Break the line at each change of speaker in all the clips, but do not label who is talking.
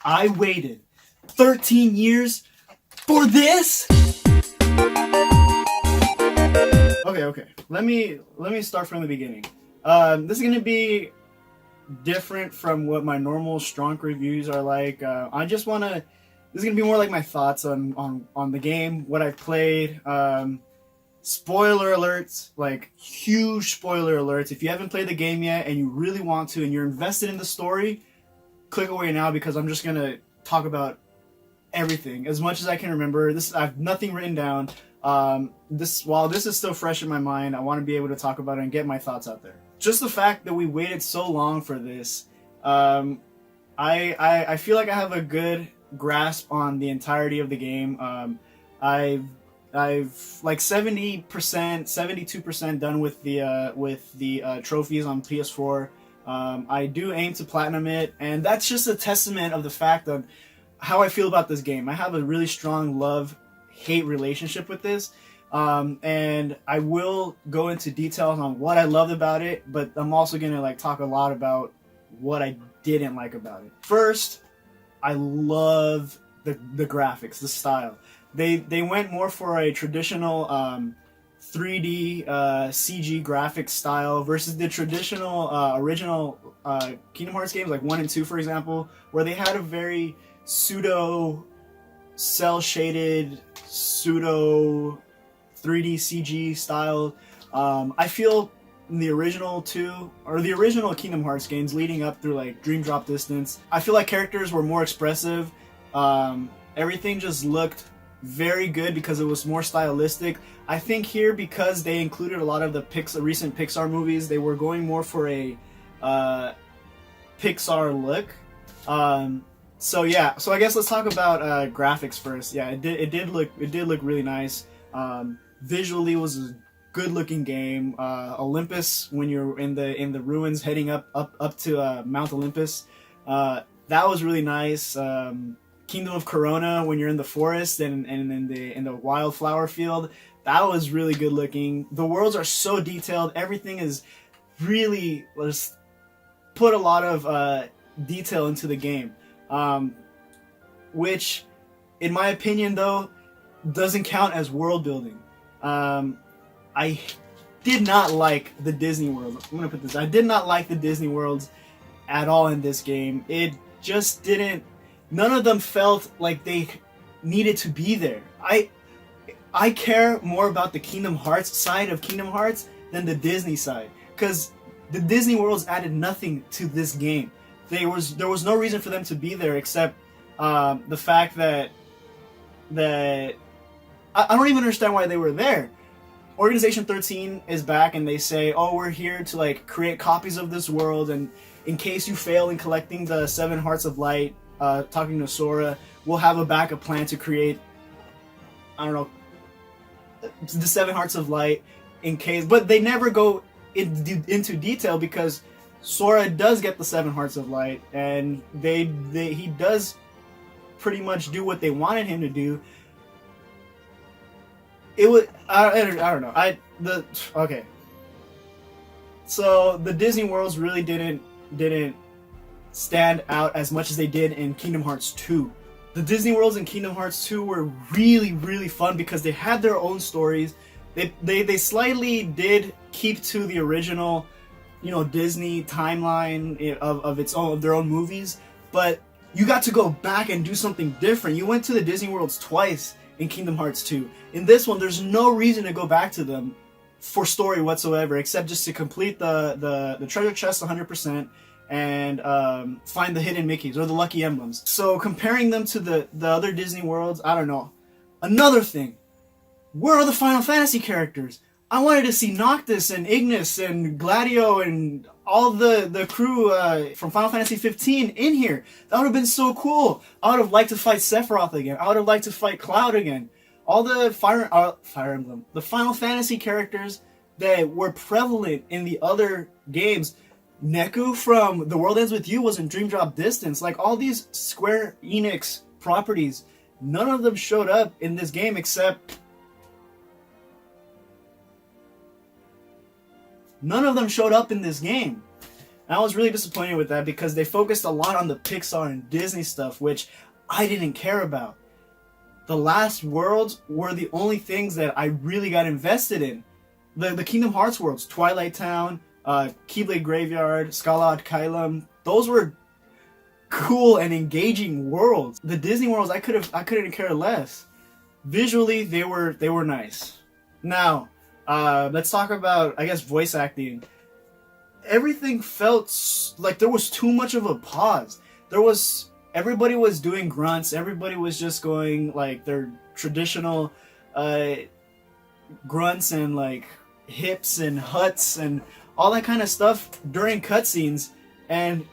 I waited 13 years for this? Okay. Let me start from the beginning. This is gonna be different from what my normal strong reviews are like. I just wanna. This is gonna be more like my thoughts on the game, what I've played. Spoiler alerts, like huge spoiler alerts. If you haven't played the game yet and you really want to, and you're invested in the story, click away now because I'm just gonna talk about everything as much as I can remember. I have nothing written down. While this is still fresh in my mind, I want to be able to talk about it and get my thoughts out there. Just the fact that we waited so long for this, I feel like I have a good grasp on the entirety of the game. I've like 70%, 72% done with the trophies on PS4. I do aim to platinum it, and that's just a testament of the fact of how I feel about this game. I have a really strong love-hate relationship with this, and I will go into details on what I loved about it, but I'm also gonna like talk a lot about what I didn't like about it. First, I love the graphics, the style. They went more for a traditional 3D CG graphics style versus the traditional original Kingdom Hearts games like 1 and 2, for example, where they had a very pseudo cell shaded pseudo 3D CG style. I feel in the original 2 or the original Kingdom Hearts games leading up through like Dream Drop Distance, I feel like characters were more expressive. Everything just looked very good because it was more stylistic. I think here, because they included a lot of the recent Pixar movies, they were going more for a Pixar look. So I guess let's talk about graphics first. Yeah, it did look really nice. Visually, it was a good looking game. Olympus, when you're in the ruins heading up to Mount Olympus, that was really nice. Kingdom of Corona, when you're in the forest and in the wildflower field, that was really good looking. The worlds are so detailed. Everything is really just put a lot of detail into the game, which, in my opinion, though, doesn't count as world building. I did not like the Disney World. I'm gonna put this. I did not like the Disney Worlds at all in this game. It just didn't. None of them felt like they needed to be there. I care more about the Kingdom Hearts side of Kingdom Hearts than the Disney side, because the Disney Worlds added nothing to this game. There was no reason for them to be there except the fact that I don't even understand why they were there. Organization 13 is back and they say, oh, we're here to like create copies of this world, and in case you fail in collecting the 7 Hearts of Light, talking to Sora, we'll have a backup plan to create, I don't know, the 7 Hearts of Light in case. But they never go into detail because Sora does get the 7 Hearts of Light, and he does pretty much do what they wanted him to do. It was I don't know. Okay. So the Disney Worlds really didn't stand out as much as they did in Kingdom Hearts 2. The Disney Worlds in Kingdom Hearts 2 were really, really fun because they had their own stories. They slightly did keep to the original, Disney timeline of their own movies, but you got to go back and do something different. You went to the Disney Worlds twice in Kingdom Hearts 2. In this one, there's no reason to go back to them for story whatsoever, except just to complete the treasure chest 100%. And find the hidden Mickeys or the lucky emblems. So comparing them to the other Disney Worlds, I don't know. Another thing, where are the Final Fantasy characters? I wanted to see Noctis and Ignis and Gladio and all the crew from Final Fantasy 15 in here. That would have been so cool. I would have liked to fight Sephiroth again. I would have liked to fight Cloud again. All the Fire Emblem, the Final Fantasy characters that were prevalent in the other games. Neku from The World Ends With You was in Dream Drop Distance. Like, all these Square Enix properties, none of them showed up in this game except... None of them showed up in this game. And I was really disappointed with that because they focused a lot on the Pixar and Disney stuff, which I didn't care about. The last worlds were the only things that I really got invested in. The Kingdom Hearts worlds, Twilight Town, Keyblade Graveyard, Scalad Kylum, those were cool and engaging worlds. The Disney worlds, I couldn't care less. Visually, they were nice. Now, let's talk about, I guess, voice acting. Everything felt like there was too much of a pause. Everybody was doing grunts. Everybody was just going like their traditional grunts and like hips and huts and all that kind of stuff during cutscenes. And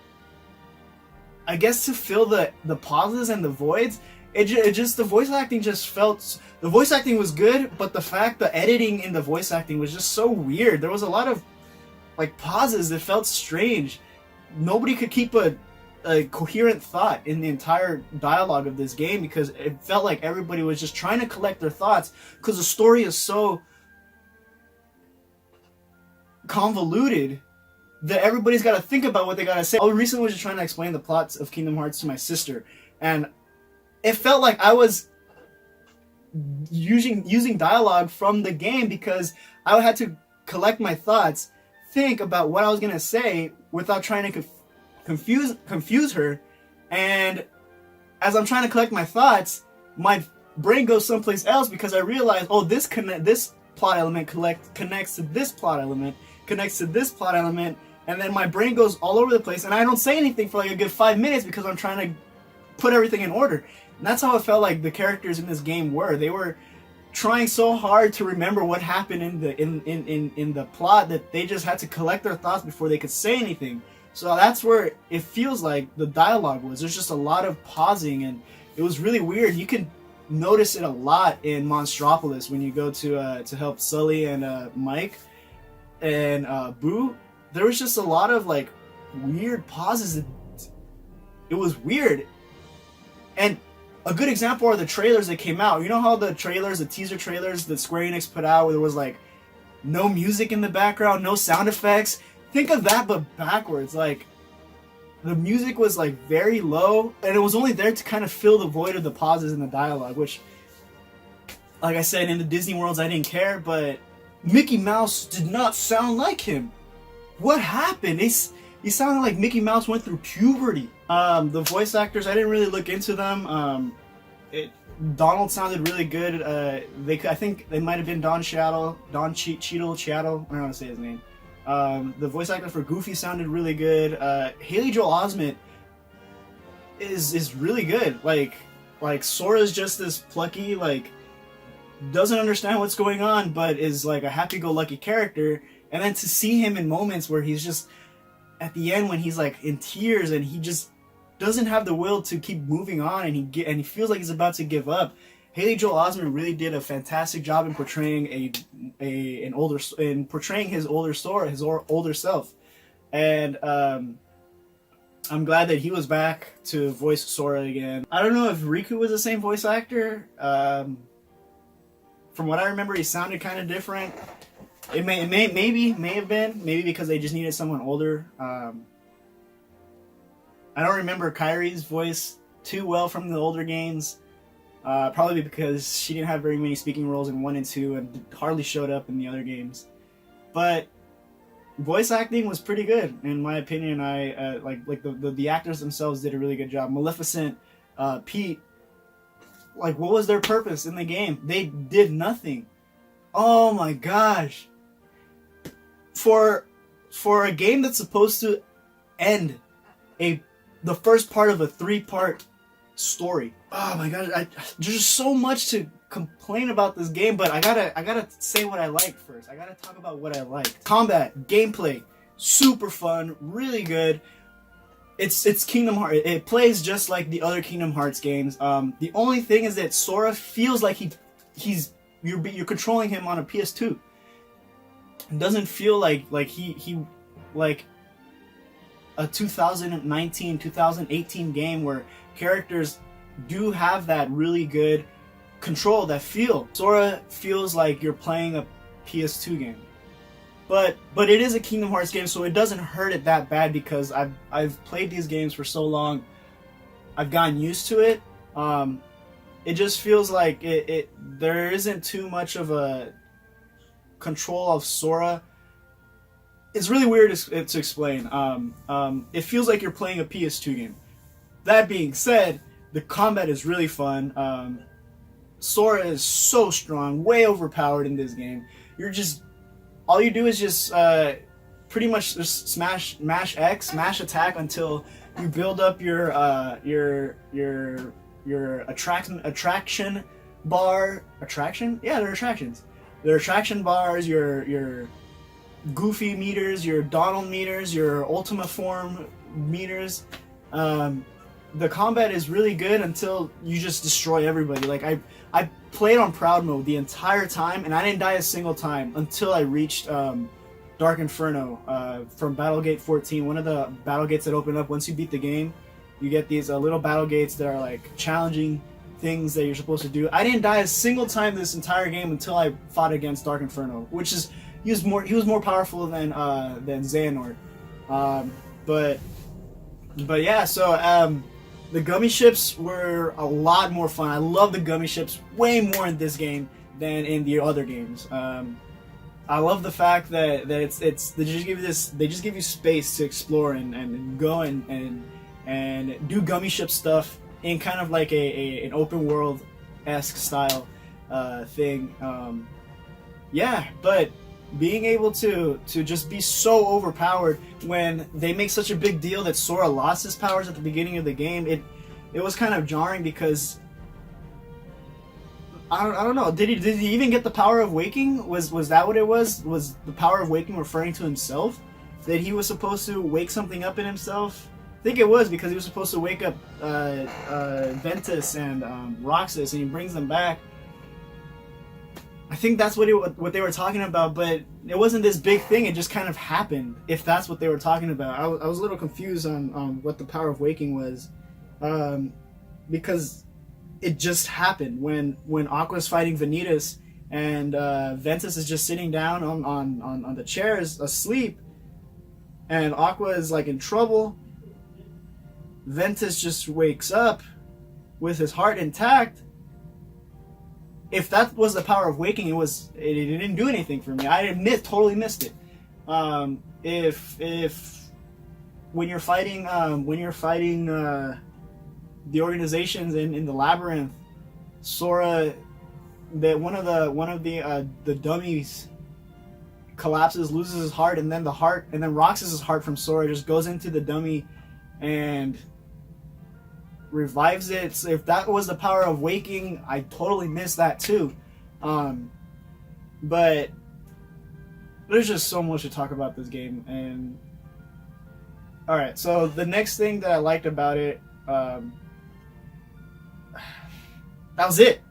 I guess to fill the pauses and the voids, the voice acting just felt. The voice acting was good, but the editing in the voice acting was just so weird. There was a lot of like pauses that felt strange. Nobody could keep a coherent thought in the entire dialogue of this game because it felt like everybody was just trying to collect their thoughts because the story is so convoluted that everybody's got to think about what they got to say. I recently was just trying to explain the plots of Kingdom Hearts to my sister, and it felt like I was using dialogue from the game because I had to collect my thoughts, think about what I was going to say without trying to confuse her. And as I'm trying to collect my thoughts, my brain goes someplace else because I realize, oh, this plot element connects to this plot element, connects to this plot element, and then my brain goes all over the place, and I don't say anything for like a good 5 minutes because I'm trying to put everything in order. And that's how it felt like the characters in this game were. They were trying so hard to remember what happened in the plot that they just had to collect their thoughts before they could say anything. So that's where it feels like the dialogue was. There's just a lot of pausing, and it was really weird. You can notice it a lot in Monstropolis when you go to help Sully and Mike and Boo. There was just a lot of like weird pauses. It was weird. And a good example are the trailers that came out. You know how the teaser trailers that Square Enix put out where there was like no music in the background, no sound effects? Think of that, but backwards. Like, the music was like very low, and it was only there to kind of fill the void of the pauses in the dialogue, which, like I said, in the Disney worlds I didn't care, but Mickey Mouse did not sound like him. What happened? He sounded like Mickey Mouse went through puberty. The voice actors, I didn't really look into them. Donald sounded really good. I think they might have been Don Cheadle. I don't know how to say his name. The voice actor for Goofy sounded really good. Haley Joel Osment is really good. Like Sora's just this plucky, like, doesn't understand what's going on, but is like a happy-go-lucky character. And then to see him in moments where he's just at the end when he's like in tears and he just doesn't have the will to keep moving on, and he feels like he's about to give up. Haley Joel Osment really did a fantastic job in portraying his older Sora, his older self, and I'm glad that he was back to voice Sora again. I don't know if Riku was the same voice actor. From what I remember, he sounded kind of different. It may have been because they just needed someone older. I don't remember Kairi's voice too well from the older games. Probably because she didn't have very many speaking roles in 1 and 2 and hardly showed up in the other games. But voice acting was pretty good, in my opinion. I like the actors themselves did a really good job. Maleficent, Pete, like, what was their purpose in the game? They did nothing. Oh my gosh. For a game that's supposed to end the first part of a 3-part story. Oh my god, there's just so much to complain about this game, but I gotta say what I like first. I gotta talk about what I liked. Combat, gameplay, super fun, really good. It's Kingdom Hearts. It plays just like the other Kingdom Hearts games. The only thing is that Sora feels like you're controlling him on a PS2. It doesn't feel like he a 2019, 2018 game where characters do have that really good control, that feel. Sora feels like you're playing a PS2 game. but it is a Kingdom Hearts game, so it doesn't hurt it that bad because I've played these games for so long. I've gotten used to it. It just feels like there isn't too much of a control of Sora. It's really weird to explain. It feels like you're playing a PS2 game. That being said, the combat is really fun. Sora is so strong, way overpowered in this game. All you do is just pretty much just mash X, mash attack until you build up your attraction bar. Attraction? Yeah, they're attractions. They're attraction bars, your Goofy meters, your Donald meters, your Ultima Form meters. The combat is really good until you just destroy everybody. Like I played on Proud Mode the entire time, and I didn't die a single time until I reached Dark Inferno from Battlegate 14. One of the battle gates that open up once you beat the game. You get these little battle gates that are like challenging things that you're supposed to do. I didn't die a single time this entire game until I fought against Dark Inferno, which is he was more powerful than Xehanort. But yeah, so the gummy ships were a lot more fun. I love the gummy ships way more in this game than in the other games. I love the fact that they just give you space to explore and go and do gummy ship stuff in kind of like an open world-esque style thing. Yeah, but being able to just be so overpowered when they make such a big deal that Sora lost his powers at the beginning of the game, it was kind of jarring because I don't know. Did he even get the power of waking? Was that what it was? Was the power of waking referring to himself? That he was supposed to wake something up in himself? I think it was because he was supposed to wake up Ventus and Roxas, and he brings them back. I think that's what they were talking about, but it wasn't this big thing. It just kind of happened, if that's what they were talking about. I was a little confused on what the power of waking was, because it just happened when Aqua's fighting Vanitas and Ventus is just sitting down on the chairs asleep, and Aqua is like in trouble. Ventus just wakes up with his heart intact. If that was the power of waking, it didn't do anything for me. I totally missed it. If when you're fighting the organizations in the labyrinth, Sora, that one of the dummies collapses, loses his heart, and then Roxas' heart from Sora just goes into the dummy and revives it. So if that was the power of waking, I totally missed that too. But there's just so much to talk about this game. And alright, so the next thing that I liked about it, that was it.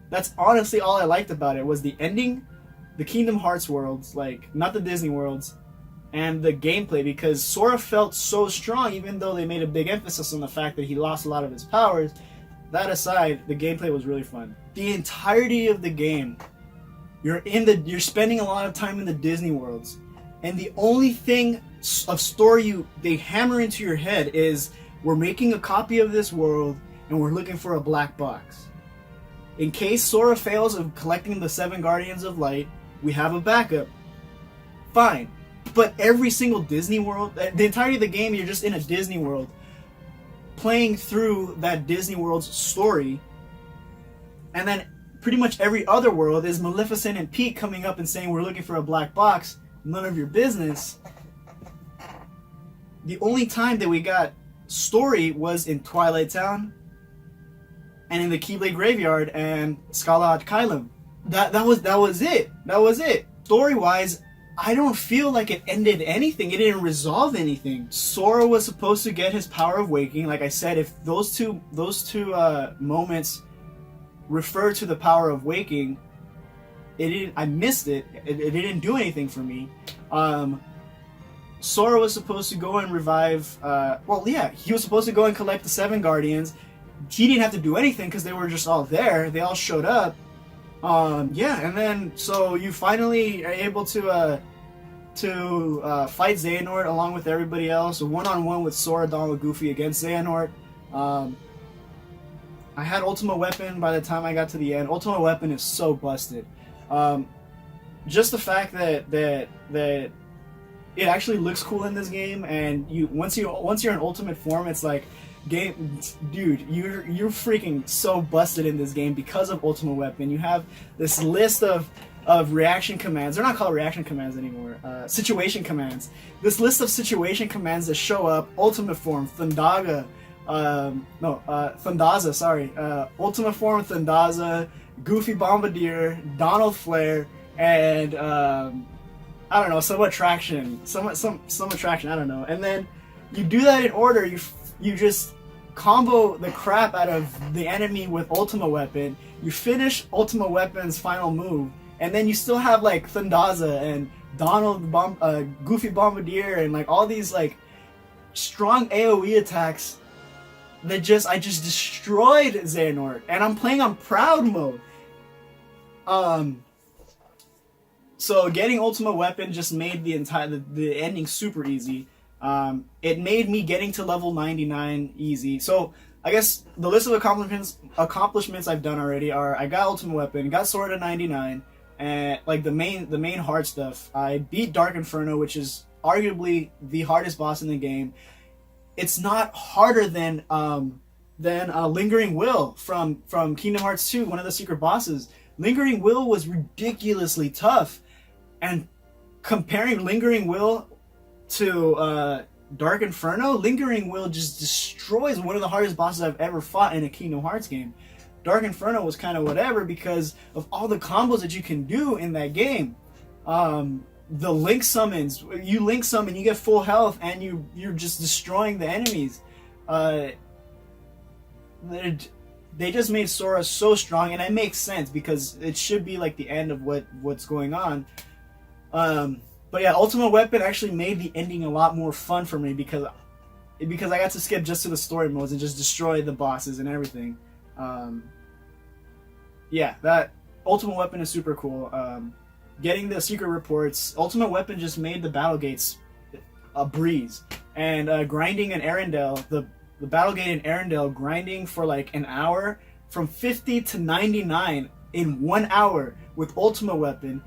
That's honestly all I liked about it, was the ending, the Kingdom Hearts worlds, like not the Disney worlds, and the gameplay, because Sora felt so strong, even though they made a big emphasis on the fact that he lost a lot of his powers. That aside, the gameplay was really fun. The entirety of the game, you're spending a lot of time in the Disney worlds, and the only thing of story they hammer into your head is, we're making a copy of this world and we're looking for a black box. In case Sora fails of collecting the 7 Guardians of Light, we have a backup. Fine. But every single Disney world, the entirety of the game, you're just in a Disney world, playing through that Disney world's story, and then pretty much every other world is Maleficent and Pete coming up and saying, we're looking for a black box, none of your business. The only time that we got story was in Twilight Town, and in the Keyblade Graveyard and Scala Kylum. That was it. Story-wise, I don't feel like it ended anything. It didn't resolve anything. Sora was supposed to get his power of waking. Like I said, if those two moments refer to the power of waking, I missed it. It didn't do anything for me. Sora was supposed to go and revive. He was supposed to go and collect the 7 Guardians. He didn't have to do anything because they were just all there. They all showed up. And then so you finally are able to to fight Xehanort along with everybody else, one-on-one with Sora, Donald, Goofy against Xehanort. I had Ultimate Weapon by the time I got to the end. Ultimate Weapon is so busted. Just the fact that it actually looks cool in this game, and once you're in Ultimate form, it's like, dude, you're freaking so busted in this game because of Ultimate Weapon. You have this list of reaction commands. They're not called reaction commands anymore. Situation commands. This list of situation commands that show up: Ultimate form, Thundaga. Thundaza, sorry. Ultimate form, Thundaza, Goofy Bombardier, Donald Flare, and I don't know, some attraction, some attraction. I don't know. And then you do that in order. You just combo the crap out of the enemy with Ultimate Weapon. You finish Ultimate Weapon's final move, and then you still have like Thundaza and Donald, Goofy Bombardier, and like all these like strong AOE attacks. I just destroyed Xehanort, and I'm playing on Proud mode. So getting Ultimate Weapon just made the ending super easy. It made me getting to level 99 easy. So I guess the list of accomplishments I've done already are: I got Ultimate Weapon, got Sword to 99, and like the main hard stuff. I beat Dark Inferno, which is arguably the hardest boss in the game. It's not harder than Lingering Will from Kingdom Hearts 2, one of the secret bosses. Lingering Will was ridiculously tough, and comparing Lingering Will to Dark Inferno, Lingering Will just destroys one of the hardest bosses I've ever fought in a Kingdom Hearts game. Dark Inferno was kind of whatever because of all the combos that you can do in that game. The link summons, you link summon, you get full health, and you're just destroying the enemies. They just made Sora so strong, and it makes sense because it should be like the end of what's going on. But yeah, Ultimate Weapon actually made the ending a lot more fun for me because I got to skip just to the story modes and just destroy the bosses and everything. Yeah, that Ultimate Weapon is super cool. Getting the secret reports, Ultimate Weapon just made the battle gates a breeze. And grinding in Arendelle, the battle gate in Arendelle, grinding for like an hour from 50 to 99 in 1 hour with Ultimate Weapon.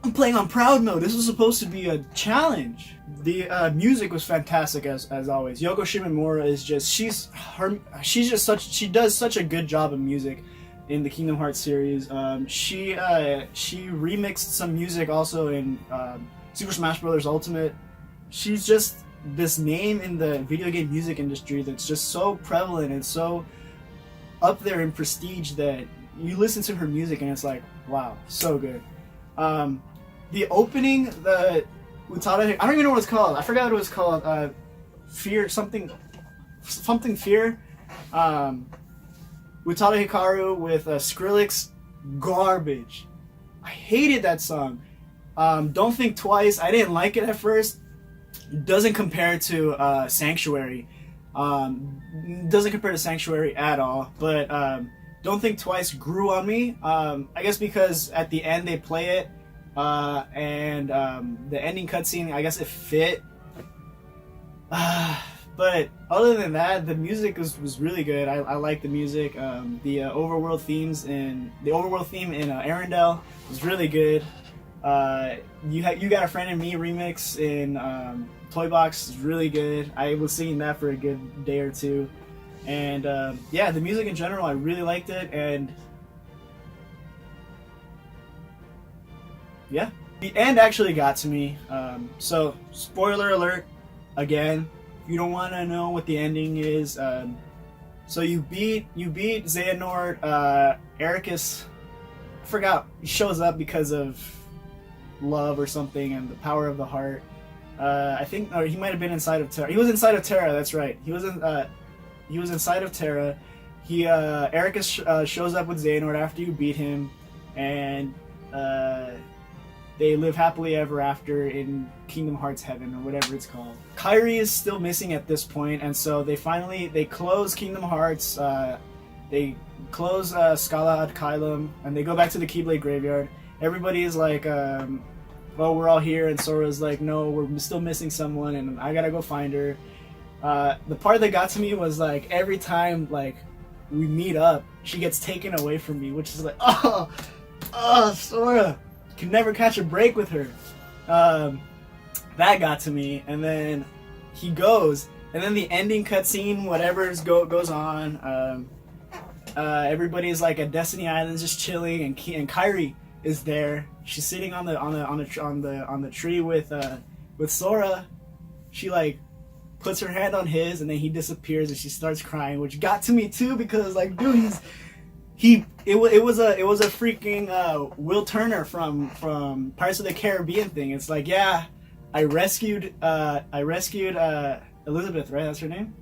I'm playing on Proud mode. This was supposed to be a challenge. The music was fantastic as always. Yoko Shimomura is just she does such a good job of music in the Kingdom Hearts series. She remixed some music also in Super Smash Bros. Ultimate. She's just this name in the video game music industry that's just so prevalent and so up there in prestige that you listen to her music and it's like, wow, so good. The opening, the Utada, I don't even know what it's called. I forgot what it was called. Fear, something Fear. Utada Hikaru with Skrillex, garbage. I hated that song. Don't Think Twice. I didn't like it at first. It doesn't compare to Sanctuary. Doesn't compare to Sanctuary at all. But Don't Think Twice grew on me. I guess because at the end they play it, and the ending cutscene, I guess it fit. But other than that, the music was really good. I like the music. The overworld theme in Arendelle was really good. You Got a Friend in Me remix in Toy Box is really good. I was singing that for a good day or two, and yeah, the music in general, I really liked it. And yeah, the end actually got to me. So spoiler alert again. You don't want to know what the ending is. So you beat Xehanort. Ericus, I forgot, he shows up because of love or something and the power of the heart. I think, or he might have been inside of Terra. He was inside of Terra. That's right. He was inside of Terra. Ericus shows up with Xehanort after you beat him, and they live happily ever after in Kingdom Hearts Heaven, or whatever it's called. Kairi is still missing at this point, and so they close Kingdom Hearts, they close Scala ad Caelum, and they go back to the Keyblade Graveyard. Everybody is like, well, we're all here, and Sora's like, no, we're still missing someone, and I gotta go find her. The part that got to me was like every time like we meet up, she gets taken away from me, which is like, oh, Sora, can never catch a break with her. That got to me, and then he goes, and then the ending cutscene, whatever's goes on. Everybody's like at Destiny Islands just chilling, and Kairi is there. She's sitting on the tree with Sora. She like puts her hand on his, and then he disappears, and she starts crying, which got to me too, because like, dude, it was a freaking Will Turner from Pirates of the Caribbean thing. It's like, yeah, I rescued Elizabeth, right? That's her name?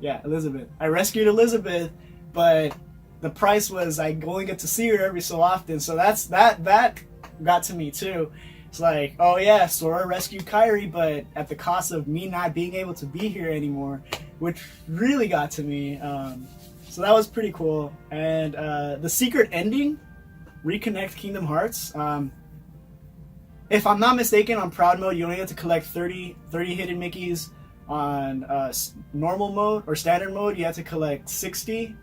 Yeah, Elizabeth. I rescued Elizabeth, but the price was I only get to see her every so often. So that got to me too. It's like, oh yeah, Sora rescued Kairi, but at the cost of me not being able to be here anymore, which really got to me. So that was pretty cool. And the secret ending, Reconnect Kingdom Hearts. If I'm not mistaken, on Proud Mode, you only have to collect 30 hidden Mickeys. On normal mode or standard mode, you have to collect 60.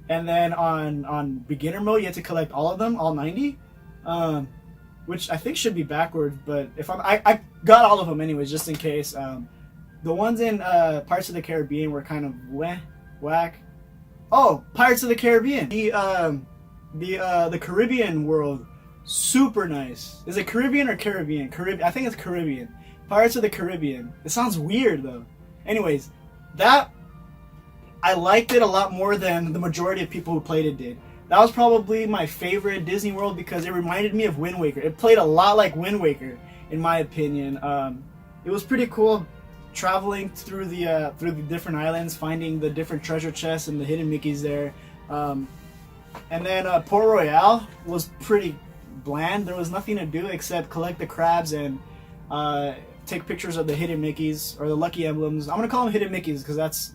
And then on beginner mode, you have to collect all of them, all 90. Which I think should be backwards, but if I got all of them anyways, just in case. The ones in Pirates of the Caribbean were kind of whack. Oh, Pirates of the Caribbean. The Caribbean world, super nice. Is it Caribbean or Caribbean? I think it's Caribbean. Pirates of the Caribbean. It sounds weird though. Anyways, that I liked it a lot more than the majority of people who played it did. That was probably my favorite Disney World because it reminded me of Wind Waker. It played a lot like Wind Waker, in my opinion. It was pretty cool traveling through the different islands, finding the different treasure chests and the hidden Mickeys there. And then Port Royale was pretty bland. There was nothing to do except collect the crabs and take pictures of the hidden Mickeys or the lucky emblems. I'm gonna call them hidden Mickeys because that's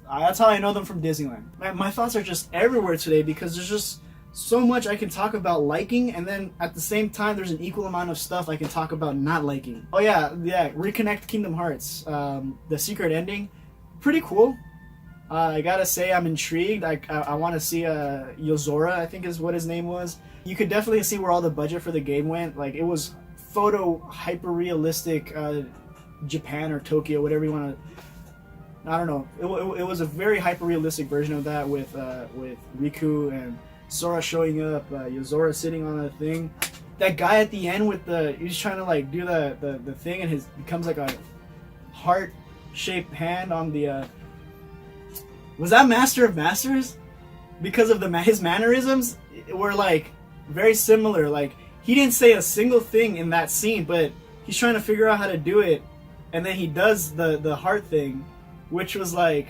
how I know them from Disneyland. My thoughts are just everywhere today because there's just so much I can talk about liking, and then at the same time there's an equal amount of stuff I can talk about not liking. Oh yeah, Reconnect Kingdom Hearts. The secret ending, pretty cool. I gotta say I'm intrigued. I want to see Yozora, I think is what his name was. You could definitely see where all the budget for the game went. Like, it was photo hyper realistic Japan or Tokyo, whatever you want to. I don't know. It was a very hyper realistic version of that with Riku and Sora showing up, Yozora sitting on a thing. That guy at the end with he's trying to like do the thing, and his becomes like a heart shaped hand on the. Was that Master of Masters? Because of his mannerisms were like very similar. Like, he didn't say a single thing in that scene, but he's trying to figure out how to do it, and then he does the heart thing, which was like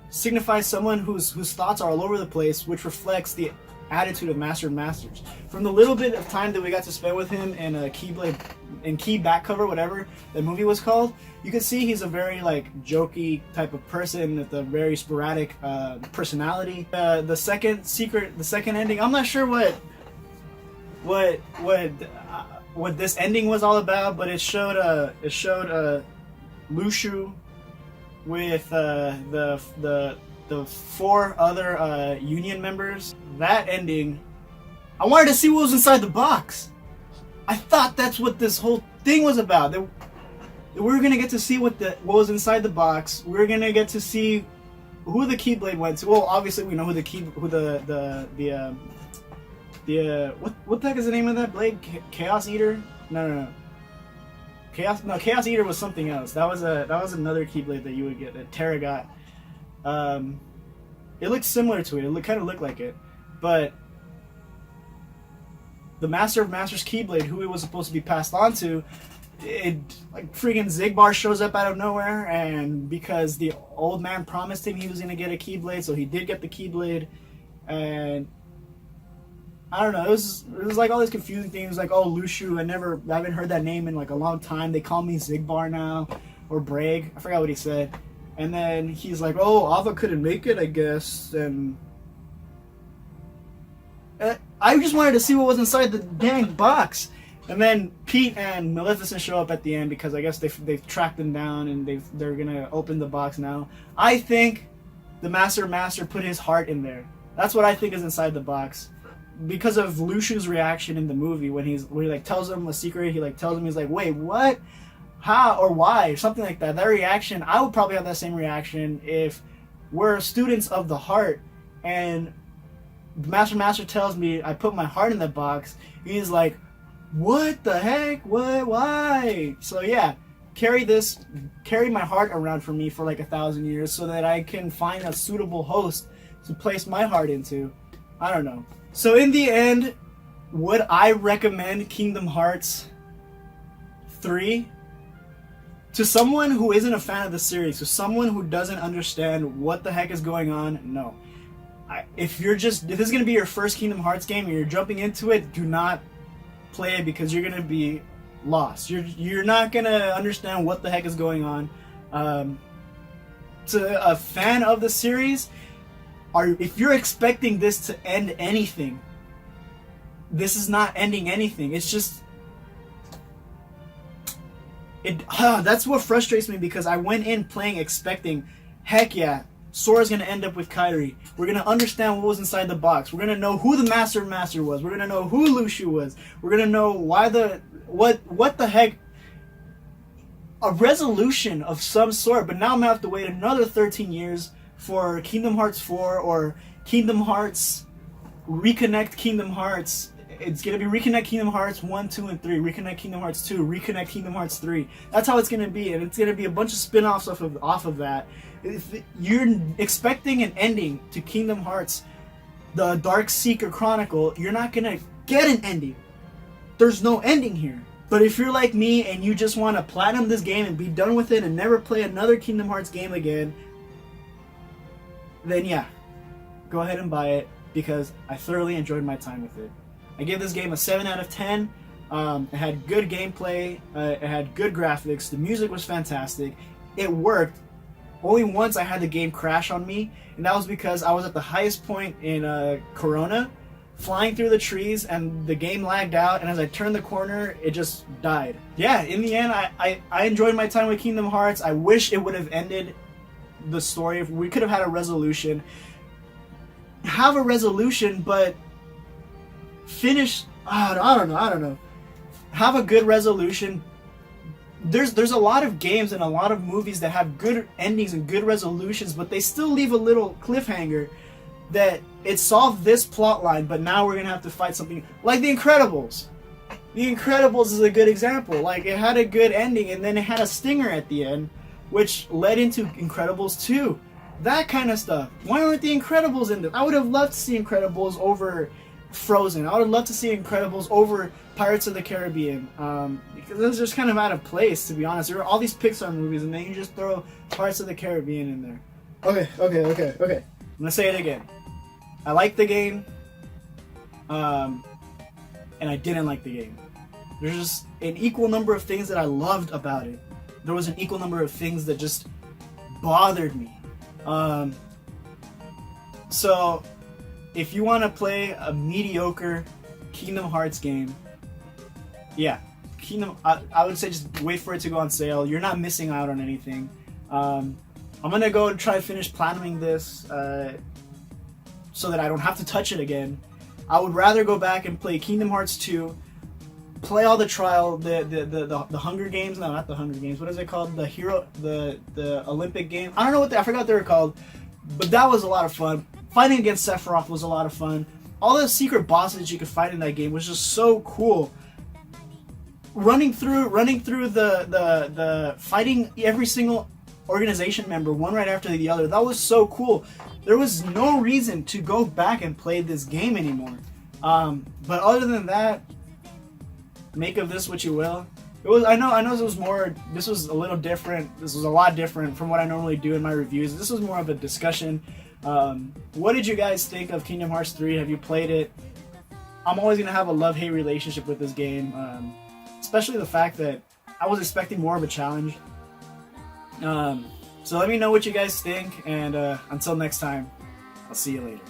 signifies someone whose thoughts are all over the place, which reflects the attitude of Master of Masters. From the little bit of time that we got to spend with him in Keyblade, in Key back cover, whatever the movie was called, you can see he's a very like jokey type of person with a very sporadic personality. The second ending, I'm not sure what this ending was all about, but it showed Lushu with the four other Union members. That ending, I wanted to see what was inside the box. I thought that's what this whole thing was about. That we were gonna get to see what was inside the box. We were gonna get to see who the Keyblade went to. Well, obviously we know what the heck is the name of that blade? Chaos Eater? No. Chaos Eater was something else. That was another Keyblade that you would get that Terra got. It looked similar to it. It kind of looked like it, but the Master of Masters Keyblade, who it was supposed to be passed on to, it like freaking Zigbar shows up out of nowhere, and because the old man promised him he was gonna get a Keyblade, so he did get the Keyblade, and I don't know. It was like all these confusing things, like, oh, Lushu. I haven't heard that name in like a long time. They call me Zigbar now, or Brag. I forgot what he said. And then he's like, oh, Ava couldn't make it, I guess. And I just wanted to see what was inside the dang box. And then Pete and Maleficent show up at the end because I guess they've tracked them down and they're gonna open the box now. I think the Master put his heart in there. That's what I think is inside the box. Because of Lushu's reaction in the movie when he like tells him a secret, he like tells him, he's like, wait, what? How or why? Or something like that. That reaction, I would probably have that same reaction if we're students of the heart and Master tells me I put my heart in the box. He's like, what the heck? What? Why? So yeah, carry my heart around for me for like 1,000 years so that I can find a suitable host to place my heart into. I don't know. So in the end, would I recommend Kingdom Hearts 3 to someone who isn't a fan of the series, to someone who doesn't understand what the heck is going on? No. If this is going to be your first Kingdom Hearts game and you're jumping into it, do not play it because you're going to be lost. You're not going to understand what the heck is going on. To a fan of the series, if you're expecting this to end anything, this is not ending anything. It's just that's what frustrates me because I went in playing expecting, heck yeah, Sora's gonna end up with Kairi. We're gonna understand what was inside the box. We're gonna know who the Master was. We're gonna know who Lushu was. We're gonna know why what the heck, a resolution of some sort. But now I'm gonna have to wait another 13 years for Kingdom Hearts 4 or Kingdom Hearts Reconnect Kingdom Hearts. It's gonna be Reconnect Kingdom Hearts 1, 2, and 3. Reconnect Kingdom Hearts 2. Reconnect Kingdom Hearts 3. That's how it's gonna be, and it's gonna be a bunch of spin-offs off of that. If you're expecting an ending to Kingdom Hearts, the Darkseeker Chronicle, you're not gonna get an ending. There's no ending here. But if you're like me and you just want to platinum this game and be done with it and never play another Kingdom Hearts game again, then yeah, go ahead and buy it because I thoroughly enjoyed my time with it. I gave this game a 7 out of 10. It had good gameplay, it had good graphics, the music was fantastic, it worked. Only once I had the game crash on me, and that was because I was at the highest point in Corona, flying through the trees, and the game lagged out, and as I turned the corner, it just died. Yeah, in the end, I enjoyed my time with Kingdom Hearts. I wish it would have ended the story. If we could have had a resolution. Have a resolution, but finish... I don't know. Have a good resolution. There's a lot of games and a lot of movies that have good endings and good resolutions, but they still leave a little cliffhanger that it solved this plot line, but now we're gonna have to fight something like The Incredibles. The Incredibles is a good example. Like, it had a good ending and then it had a stinger at the end, which led into Incredibles 2. That kind of stuff. Why aren't The Incredibles in this? I would have loved to see Incredibles over Frozen. I would love to see Incredibles over Pirates of the Caribbean. Because it's just kind of out of place, to be honest. There are all these Pixar movies, and then you just throw Pirates of the Caribbean in there. Okay. I'm gonna say it again. I liked the game, and I didn't like the game. There's just an equal number of things that I loved about it. There was an equal number of things that just bothered me. So, if you want to play a mediocre Kingdom Hearts game, yeah, I would say just wait for it to go on sale. You're not missing out on anything. I'm gonna go and try to finish platinuming this so that I don't have to touch it again. I would rather go back and play Kingdom Hearts 2, play all the trial, the Hunger Games. No, not the Hunger Games. What is it called? The Olympic Games. I don't know I forgot what they were called, but that was a lot of fun. Fighting against Sephiroth was a lot of fun. All the secret bosses you could fight in that game was just so cool. Running through the fighting every single organization member one right after the other. That was so cool. There was no reason to go back and play this game anymore. But other than that, make of this what you will. I know this was a little different. This was a lot different from what I normally do in my reviews. This was more of a discussion. What did you guys think of Kingdom Hearts 3? Have you played it? I'm always going to have a love-hate relationship with this game, especially the fact that I was expecting more of a challenge. So let me know what you guys think, and until next time, I'll see you later.